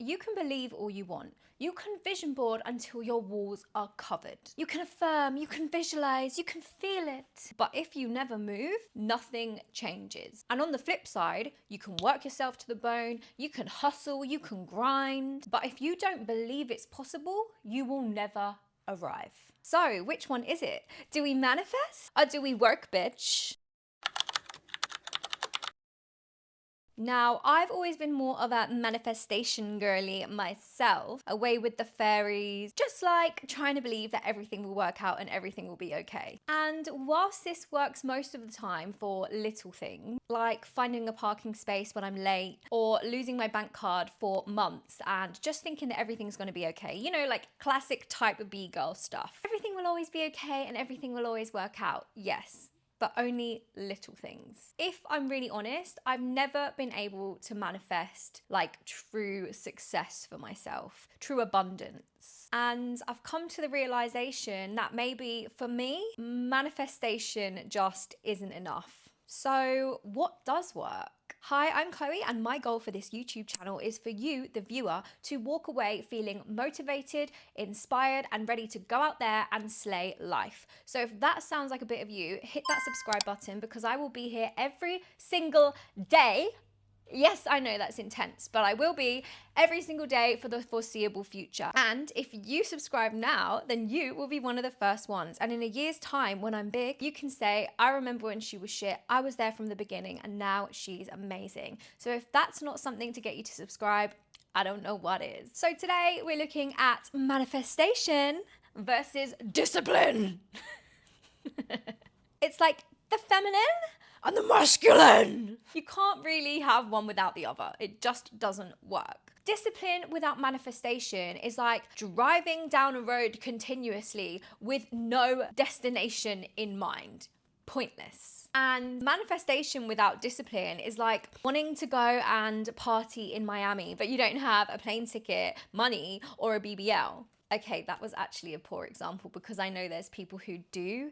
you can believe all you want. You can vision board until your walls are covered. You can affirm, you can visualize, you can feel it. But if you never move, nothing changes. And on the flip side, you can work yourself to the bone, you can hustle, you can grind. But if you don't believe it's possible, you will never arrive. So which one is it? Do we manifest or do we work, bitch? Now, I've always been more of a manifestation girly myself, away with the fairies, just like trying to believe that everything will work out and everything will be okay. And whilst this works most of the time for little things, like finding a parking space when I'm late or losing my bank card for months and just thinking that everything's going to be okay, you know, like classic type of B-girl stuff. Everything will always be okay and everything will always work out. Yes, but only little things. If I'm really honest, I've never been able to manifest like true success for myself, true abundance. And I've come to the realization that maybe for me, manifestation just isn't enough. So what does work? Hi, I'm Chloe, and my goal for this YouTube channel is for you, the viewer, to walk away feeling motivated, inspired, and ready to go out there and slay life. So if that sounds like a bit of you, hit that subscribe button because I will be here every single day. Yes, I know that's intense, but I will be every single day for the foreseeable future. And if you subscribe now, then you will be one of the first ones. And in a year's time, when I'm big, you can say, I remember when she was shit, I was there from the beginning, and now she's amazing. So if that's not something to get you to subscribe, I don't know what is. So today we're looking at manifestation versus discipline. It's like the feminine and the masculine. You can't really have one without the other. It just doesn't work. Discipline without manifestation is like driving down a road continuously with no destination in mind. Pointless. And manifestation without discipline is like wanting to go and party in Miami, but you don't have a plane ticket, money, or a BBL. Okay, that was actually a poor example because I know there's people who do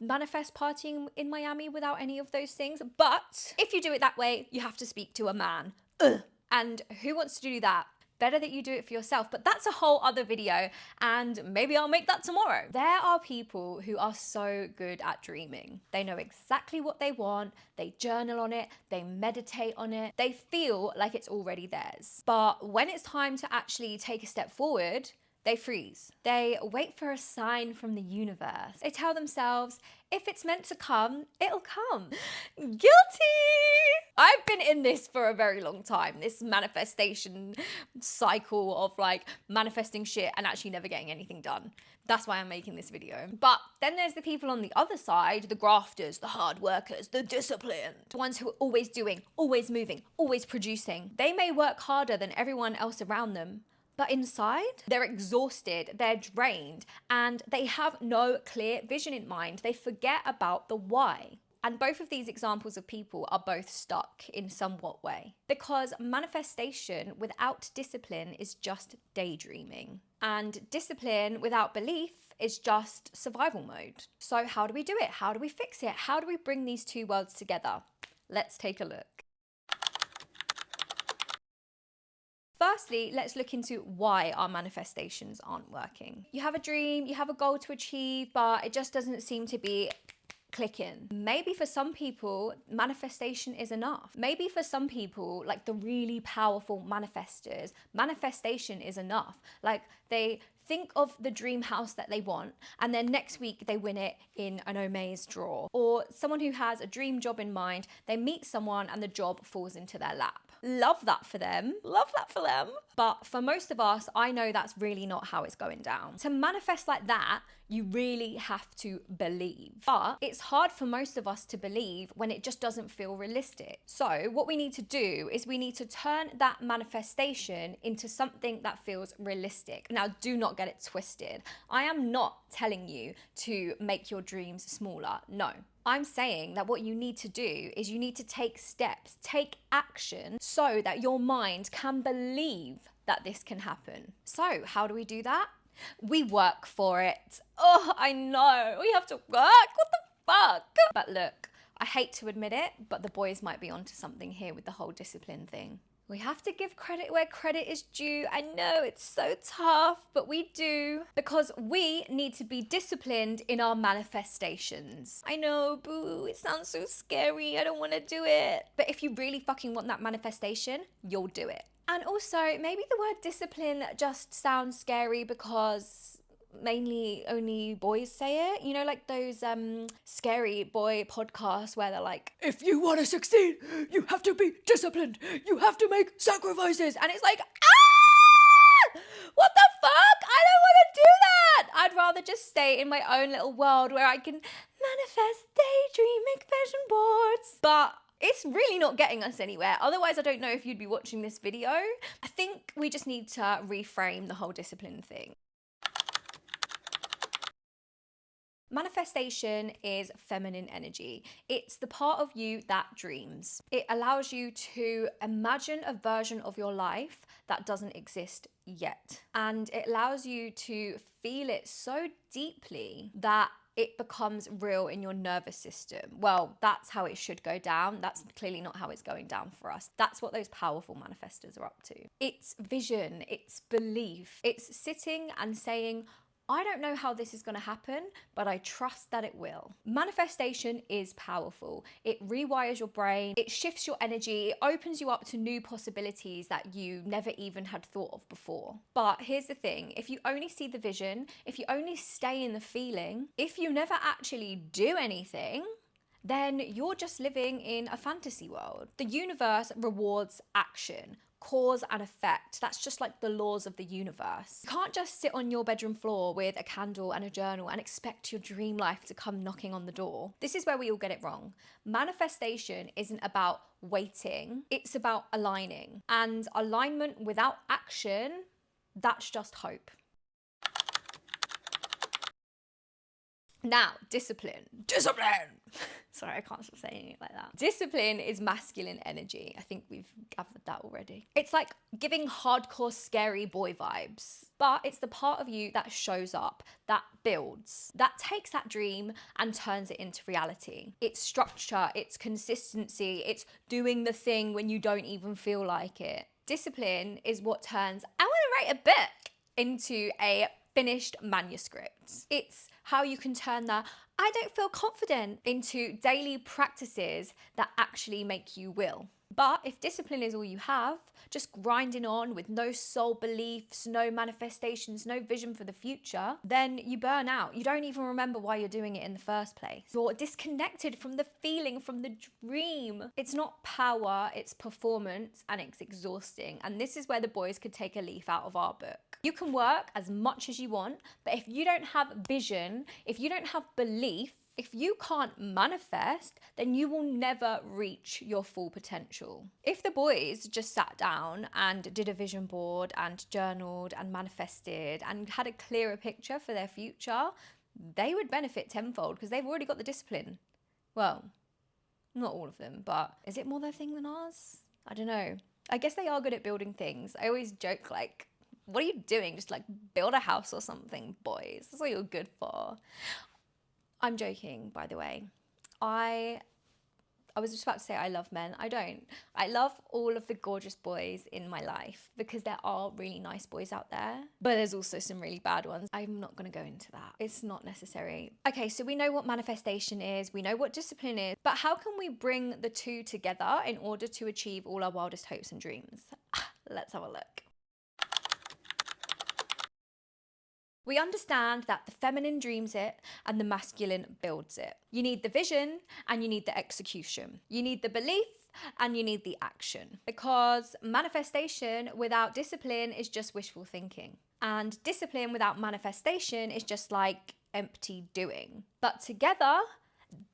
manifest partying in Miami without any of those things. But if you do it that way, you have to speak to a man. Ugh. And who wants to do that? Better that you do it for yourself. But that's a whole other video, and maybe I'll make that tomorrow. There are people who are so good at dreaming. They know exactly what they want. They journal on it. They meditate on it. They feel like it's already theirs. But when it's time to actually take a step forward, they freeze. They wait for a sign from the universe. They tell themselves, if it's meant to come, it'll come. Guilty! I've been in this for a very long time, this manifestation cycle of like manifesting shit and actually never getting anything done. That's why I'm making this video. But then there's the people on the other side, the grafters, the hard workers, the disciplined, the ones who are always doing, always moving, always producing. They may work harder than everyone else around them, but inside, they're exhausted, they're drained, and they have no clear vision in mind. They forget about the why. And both of these examples of people are both stuck in somewhat way. Because manifestation without discipline is just daydreaming. And discipline without belief is just survival mode. So how do we do it? How do we fix it? How do we bring these two worlds together? Let's take a look. Firstly, let's look into why our manifestations aren't working. You have a dream, you have a goal to achieve, but it just doesn't seem to be clicking. Maybe for some people, manifestation is enough. Maybe for some people, like the really powerful manifestors, manifestation is enough. Like they think of the dream house that they want, and then next week they win it in an Omaze draw. Or someone who has a dream job in mind, they meet someone and the job falls into their lap. Love that for them. Love that for them. But for most of us, I know that's really not how it's going down. To manifest like that, you really have to believe. But it's hard for most of us to believe when it just doesn't feel realistic. So what we need to do is we need to turn that manifestation into something that feels realistic. Now, do not get it twisted. I am not telling you to make your dreams smaller. No. I'm saying that what you need to do is you need to take steps, take action so that your mind can believe that this can happen. So how do we do that? We work for it. Oh, I know. We have to work. What the fuck? But look, I hate to admit it, but the boys might be onto something here with the whole discipline thing. We have to give credit where credit is due. I know it's so tough, but we do, because we need to be disciplined in our manifestations. I know, boo, it sounds so scary. I don't want to do it. But if you really fucking want that manifestation, you'll do it. And also, maybe the word discipline just sounds scary because mainly only boys say it, you know, like those scary boy podcasts where they're like, if you want to succeed, you have to be disciplined, you have to make sacrifices, and it's like, what the fuck, I don't want to do that. I'd rather just stay in my own little world where I can manifest, daydream, make vision boards. But it's really not getting us anywhere. Otherwise, I don't know if you'd be watching this video. I think we just need to reframe the whole discipline thing. Manifestation is feminine energy. It's the part of you that dreams. It allows you to imagine a version of your life that doesn't exist yet. And it allows you to feel it so deeply that it becomes real in your nervous system. Well, that's how it should go down. That's clearly not how it's going down for us. That's what those powerful manifestors are up to. It's vision, it's belief. It's sitting and saying, I don't know how this is going to happen, but I trust that it will. Manifestation is powerful. It rewires your brain, it shifts your energy, it opens you up to new possibilities that you never even had thought of before. But here's the thing, if you only see the vision, if you only stay in the feeling, if you never actually do anything, then you're just living in a fantasy world. The universe rewards action. Cause and effect. That's just like the laws of the universe. You can't just sit on your bedroom floor with a candle and a journal and expect your dream life to come knocking on the door. This is where we all get it wrong. Manifestation isn't about waiting, it's about aligning. And alignment without action, that's just hope. Now, discipline. Discipline! Sorry, I can't stop saying it like that. Discipline is masculine energy. I think we've gathered that already. It's like giving hardcore scary boy vibes, but it's the part of you that shows up, that builds, that takes that dream and turns it into reality. It's structure, it's consistency, it's doing the thing when you don't even feel like it. Discipline is what turns, I want to write a book, into a finished manuscript. It's how you can turn the I don't feel confident into daily practices that actually make you will. But if discipline is all you have, just grinding on with no soul beliefs, no manifestations, no vision for the future, then you burn out. You don't even remember why you're doing it in the first place. You're disconnected from the feeling, from the dream. It's not power, it's performance, and it's exhausting. And this is where the boys could take a leaf out of our book. You can work as much as you want, but if you don't have vision, if you don't have belief, if you can't manifest, then you will never reach your full potential. If the boys just sat down and did a vision board and journaled and manifested and had a clearer picture for their future, they would benefit tenfold because they've already got the discipline. Well, not all of them, but is it more their thing than ours? I don't know. I guess they are good at building things. I always joke like, what are you doing? Just like build a house or something, boys. That's what you're good for. I'm joking, by the way. I was just about to say I love men. I don't. I love all of the gorgeous boys in my life because there are really nice boys out there, but there's also some really bad ones. I'm not going to go into that. It's not necessary. Okay, so we know what manifestation is. We know what discipline is, but how can we bring the two together in order to achieve all our wildest hopes and dreams? Let's have a look. We understand that the feminine dreams it and the masculine builds it. You need the vision and you need the execution. You need the belief and you need the action. Because manifestation without discipline is just wishful thinking. And discipline without manifestation is just like empty doing. But together,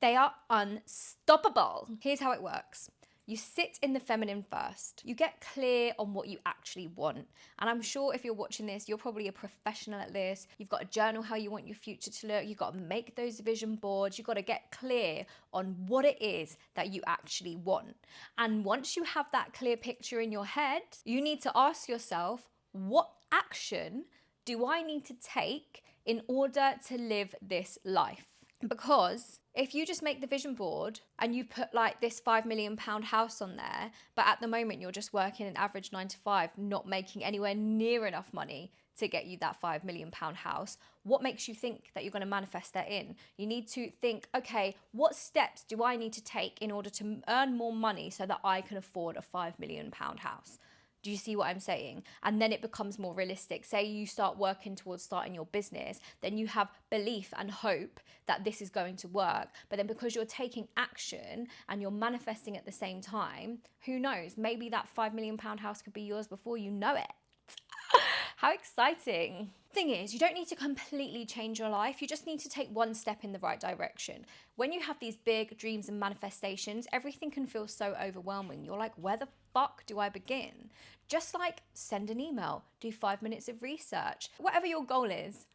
they are unstoppable. Here's how it works. You sit in the feminine first. You get clear on what you actually want. And I'm sure if you're watching this, you're probably a professional at this. You've got to journal how you want your future to look. You've got to make those vision boards. You've got to get clear on what it is that you actually want. And once you have that clear picture in your head, you need to ask yourself, what action do I need to take in order to live this life? Because if you just make the vision board and you put like this £5 million house on there, but at the moment you're just working an average 9 to 5, not making anywhere near enough money to get you that £5 million house, what makes you think that you're going to manifest that in? You need to think, okay, what steps do I need to take in order to earn more money so that I can afford a £5 million house? Do you see what I'm saying? And then it becomes more realistic. Say you start working towards starting your business, then you have belief and hope that this is going to work. But then because you're taking action and you're manifesting at the same time, who knows? Maybe that £5 million house could be yours before you know it. How exciting. Thing is, you don't need to completely change your life. You just need to take one step in the right direction. When you have these big dreams and manifestations, everything can feel so overwhelming. You're like, where the fuck do I begin? Just like send an email, do 5 minutes of research, whatever your goal is.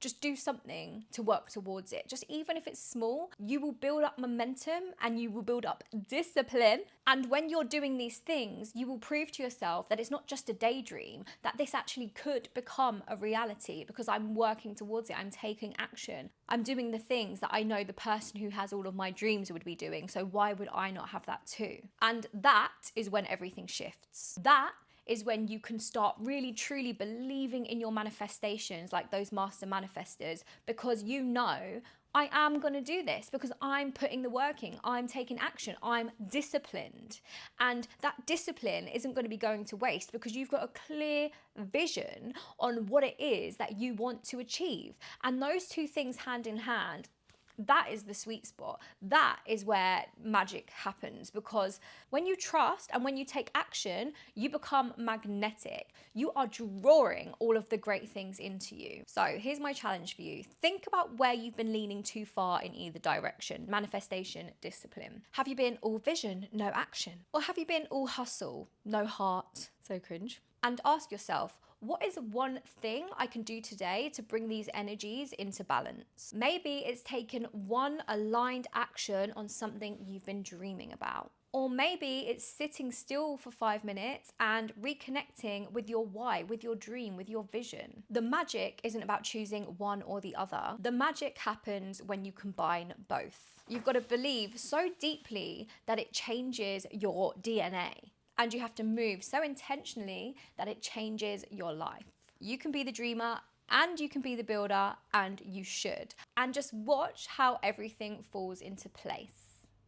Just do something to work towards it. Just even if it's small, you will build up momentum and you will build up discipline. And when you're doing these things, you will prove to yourself that it's not just a daydream, that this actually could become a reality because I'm working towards it. I'm taking action. I'm doing the things that I know the person who has all of my dreams would be doing. So why would I not have that too? And that is when everything shifts. That is when you can start really truly believing in your manifestations like those master manifestors, because you know, I am going to do this because I'm putting the work in, I'm taking action, I'm disciplined. And that discipline isn't going to be going to waste because you've got a clear vision on what it is that you want to achieve. And those two things hand in hand, that is the sweet spot. That is where magic happens, because when you trust and when you take action, you become magnetic. You are drawing all of the great things into you. So here's my challenge for you. Think about where you've been leaning too far in either direction: manifestation, discipline. Have you been all vision, no action? Or have you been all hustle, no heart? So cringe. And ask yourself, what is one thing I can do today to bring these energies into balance? Maybe it's taken one aligned action on something you've been dreaming about. Or maybe it's sitting still for 5 minutes and reconnecting with your why, with your dream, with your vision. The magic isn't about choosing one or the other. The magic happens when you combine both. You've got to believe so deeply that it changes your DNA. And you have to move so intentionally that it changes your life. You can be the dreamer and you can be the builder, and you should. And just watch how everything falls into place.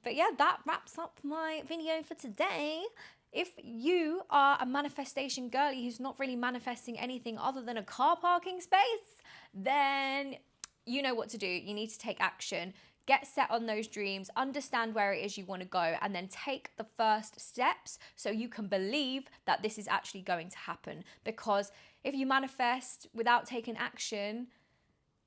But yeah, that wraps up my video for today. If you are a manifestation girly who's not really manifesting anything other than a car parking space, then you know what to do. You need to take action. Get set on those dreams, understand where it is you want to go, and then take the first steps so you can believe that this is actually going to happen. Because if you manifest without taking action,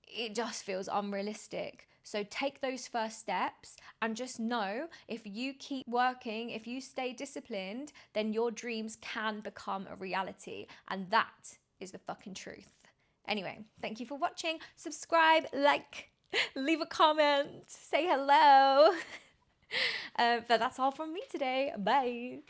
it just feels unrealistic. So take those first steps and just know, if you keep working, if you stay disciplined, then your dreams can become a reality. And that is the fucking truth. Anyway, thank you for watching. Subscribe, like, leave a comment, say hello. But that's all from me today. Bye.